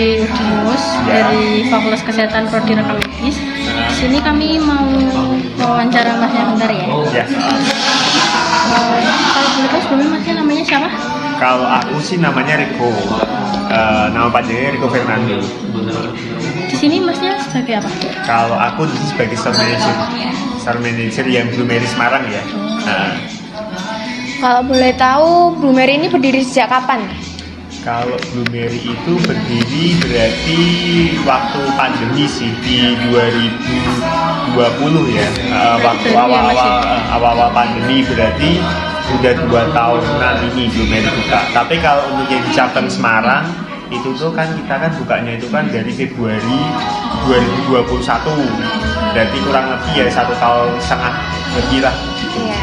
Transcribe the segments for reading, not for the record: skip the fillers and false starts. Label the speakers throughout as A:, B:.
A: dari Ujimus, dari Fakultas Kesehatan Prodi Rekam Medis. Di sini kami mau wawancara Masnya bentar ya.
B: Ya.
A: Kalau boleh tahu sebelumnya Masnya namanya siapa?
B: Kalau aku sih namanya Rico. Nama panjangnya Rico Fernando.
A: Di sini Masnya sebagai apa?
B: Kalau aku di sini sebagai store manager yang Blueberry Semarang ya.
C: Kalau boleh tahu, Blueberry ini berdiri sejak kapan?
B: Kalau Blueberry itu berdiri berarti waktu pandemi sih di 2020 ya. Waktu awal-awal pandemi berarti udah 2 tahunan ini Blueberry buka. Tapi kalau untuk yang di cabang Semarang itu tuh kan kita kan bukanya itu kan dari Februari 2021. Berarti kurang lebih ya 1,5 tahun lebih lah.
C: Iya.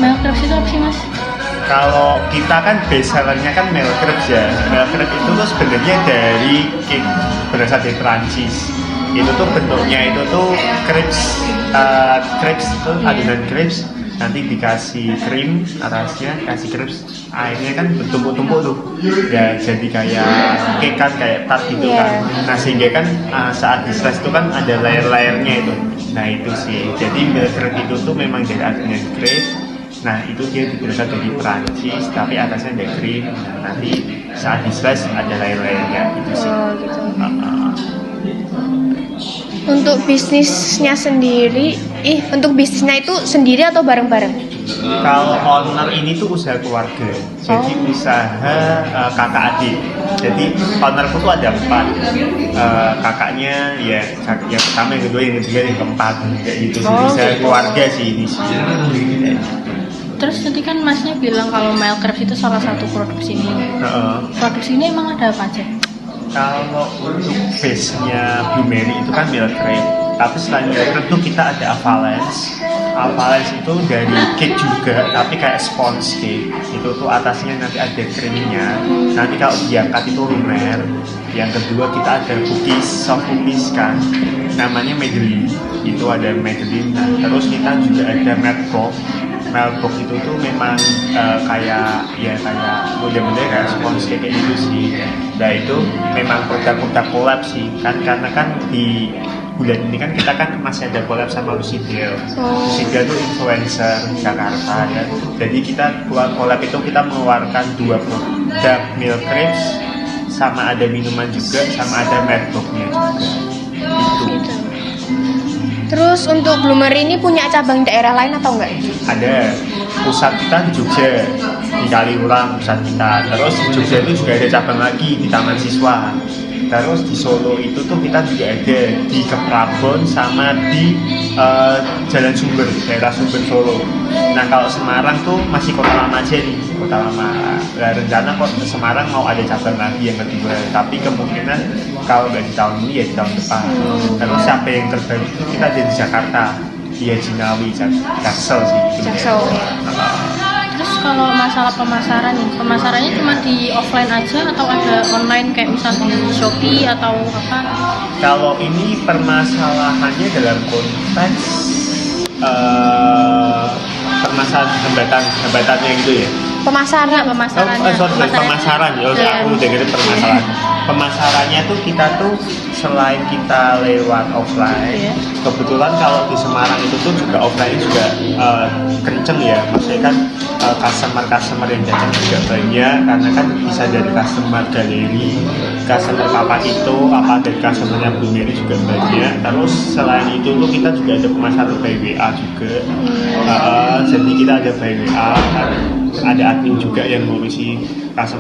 A: Milk crepes itu apa sih Mas?
B: Kalau kita kan best sellernya kan milk crepes ya. Milk crepes itu tuh sebenarnya dari cake berasal dari Prancis. Itu tuh bentuknya itu tuh crepes itu adonan crepes, nanti dikasih krim atasnya, kasih crepes, airnya kan bertumpuk-tumpuk tuh ya, jadi kayak cake kan, kayak tart gitu kan. Nah sehingga kan saat di slice itu kan ada layer-layernya itu. Nah itu sih, jadi milk crepes itu tuh memang dari adonan crepes. Nah itu dia berasal dari Perancis, tapi atasnya ada krim. Nah, nanti saat di slice ada layer-layernya gitu sih.
C: Oh gitu. Untuk bisnisnya sendiri, untuk bisnisnya itu sendiri atau bareng-bareng?
B: Kalau owner ini tuh usaha keluarga, jadi usaha kakak adik. Jadi ownerku tuh ada 4, kakaknya ya yang pertama, yang kedua, yang ketiga, yang keempat kayak gitu. Jadi usaha keluarga sih ini sih.
A: Terus tadi kan Masnya bilang kalau milk crepes itu salah satu produksi ini. Produksi ini emang ada apa aja?
B: Kalau untuk base-nya Blueberry itu kan milk crepe, tapi selain milk crepe tuh kita ada avalanche. Avalanche itu dari cake juga, tapi kayak sponge cake. Itu tuh atasnya nanti ada krimnya. Nanti kalau diangkat itu lumer. Yang kedua kita ada cookies, soft cookies kan, namanya Madeline. Itu ada Madeline. Nah, terus kita juga ada Meltbox. Meltbox itu tuh memang kayak model-model kayak sponge kayak gitu sih. Nah itu memang produk-produk collab sih kan, karena kan di bulan ini kan kita kan masih ada collab sama Lucidel. Lucidel tuh influencer Jakarta ya. Jadi kita buat collab itu kita mengeluarkan 2 produk, milk crepes sama ada minuman juga, sama ada Meltboxnya juga. Itu.
C: Terus untuk Blueberry ini punya cabang daerah lain atau enggak?
B: Ada, pusat kita di Jogja, di Kaliurang pusat kita. Terus di Jogja itu juga ada cabang lagi di Taman Siswa. Terus di Solo itu tuh kita juga ada di Keprabon sama di Jalan Sumber, daerah Sumber Solo. Nah kalau Semarang tuh masih kota lama aja nih, kota lama. Nah, rencana kok Semarang mau ada cabang lagi yang kedua, tapi kemungkinan kalau nggak di tahun ini ya di tahun depan. Terus sampai yang terbaru itu kita ada di Jakarta, di Jinawi, Jaksel sih.
C: Jaksel.
A: Terus kalau masalah pemasaran nih, pemasarannya cuma di offline aja atau ada online kayak misalnya di Shopee atau apa?
B: Kalau ini permasalahannya dalam konteks permasalahan hambatannya gitu ya.
C: Pemasaran.
B: Pemasaran. Aku dengerin permasalahan. Pemasarannya tuh kita tuh selain kita lewat offline, kebetulan kalau di Semarang itu tuh juga offline juga kenceng ya. Maksudnya kan customer yang datang juga banyak, karena kan bisa dari customer galeri, customer papan itu, dari customernya Blueberry juga banyak. Terus selain itu tuh kita juga ada pemasaran by WA juga. Jadi kita ada by WA, ada admin juga yang ngurusi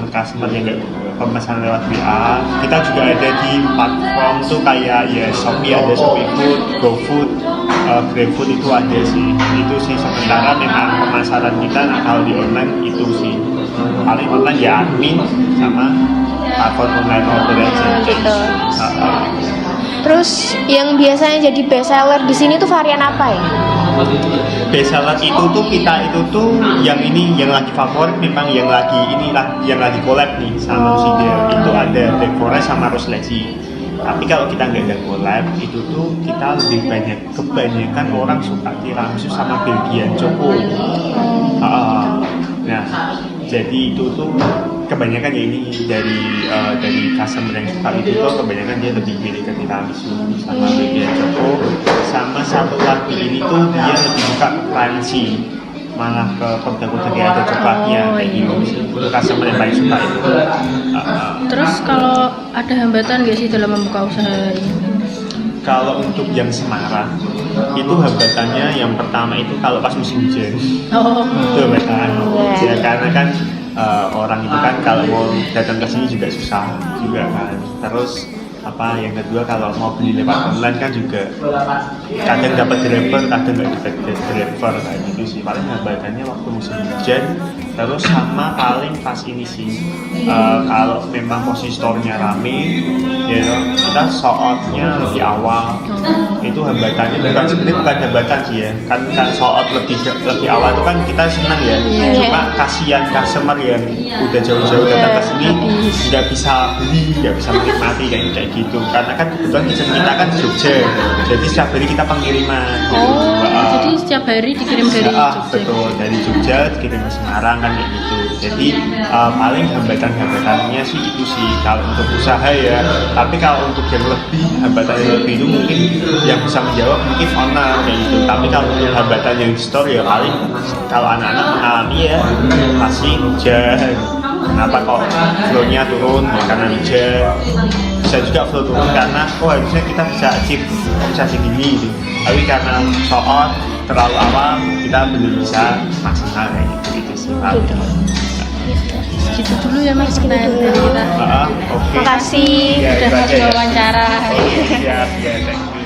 B: customer yang nggak pemesanan lewat WA. Kita juga ada di platform tuh kayak ya Shopee, ada Shopee Food, GoFood, GrabFood itu ada sih. Itu sih sementara memang pemasaran kita kalau di online itu sih paling online ya admin sama platform online order aja.
C: Gitu. Terus yang biasanya jadi best seller di sini tuh varian apa ya?
B: Best seller itu tuh kita itu tuh yang ini yang lagi favorit, memang yang lagi collab nih sama Lucidel. Itu ada Black Forest sama Rose Leci. Tapi kalau kita nggak ada collab itu tuh kita lebih banyak, kebanyakan orang suka tiramisu sama Belgian Choco. Nah Jadi itu tuh kebanyakan ya ini dari customer yang suka itu tuh kebanyakan dia lebih milih ke tiramisu sama bagian choco, sama satu lagi ini tuh dia lebih suka ke crunchy, malah ke produk-produk yang ada coklatnya kayak gitu sih. Itu customer yang paling suka itu.
A: Terus kalau ada hambatan nggak sih dalam membuka usaha ini?
B: Kalau untuk yang Semarang itu hambatannya yang pertama itu kalau pas musim hujan.
A: Oh,
B: Itu hambatan. Ya karena kan orang itu kan kalau mau datang ke sini juga susah juga kan. Terus yang kedua kalau mau beli lewat online kan juga kadang dapat driver, kadang nggak dapat driver kayak gitu sih. Paling hambatannya waktu musim hujan. Terus sama paling pas ini sih kalau memang posisi store-nya rame, ya kita sold-nya lebih awal. Itu hambatannya sebenarnya bukan hambatan sih ya, kan sold lebih awal itu kan kita senang ya. Cuma kasihan customer yang udah jauh-jauh datang ke sini nggak bisa beli, nggak bisa menikmati kayak gitu. Karena kan kebetulan kitchen kita kan di Jogja, jadi setiap hari kita pengiriman.
A: Jadi setiap hari dikirim dari Jogja.
B: Betul, dari Jogja dikirim ke Semarang kan kayak gitu. Jadi paling hambatannya sih itu sih kalau untuk usaha ya. Tapi kalau untuk yang lebih hambatan yang lebih itu mungkin yang bisa menjawab mungkin owner kayak gitu. Tapi kalau untuk hambatan yang di store ya paling kalau anak-anak mengalami ya masih hujan. Kenapa kok flow-nya turun? Ya, karena hujan. Bisa juga flow turun karena harusnya kita bisa segini gitu. Tapi karena soal terlalu awal kita belum bisa maksimal kayak gitu sih.
A: Gitu dulu ya Mas pertanyaan dari kita.
B: Oke.
C: Makasih
B: Ya,
A: udah
B: itu aja ya.
A: wawancara.
B: Oke, siap. Ya, thank you.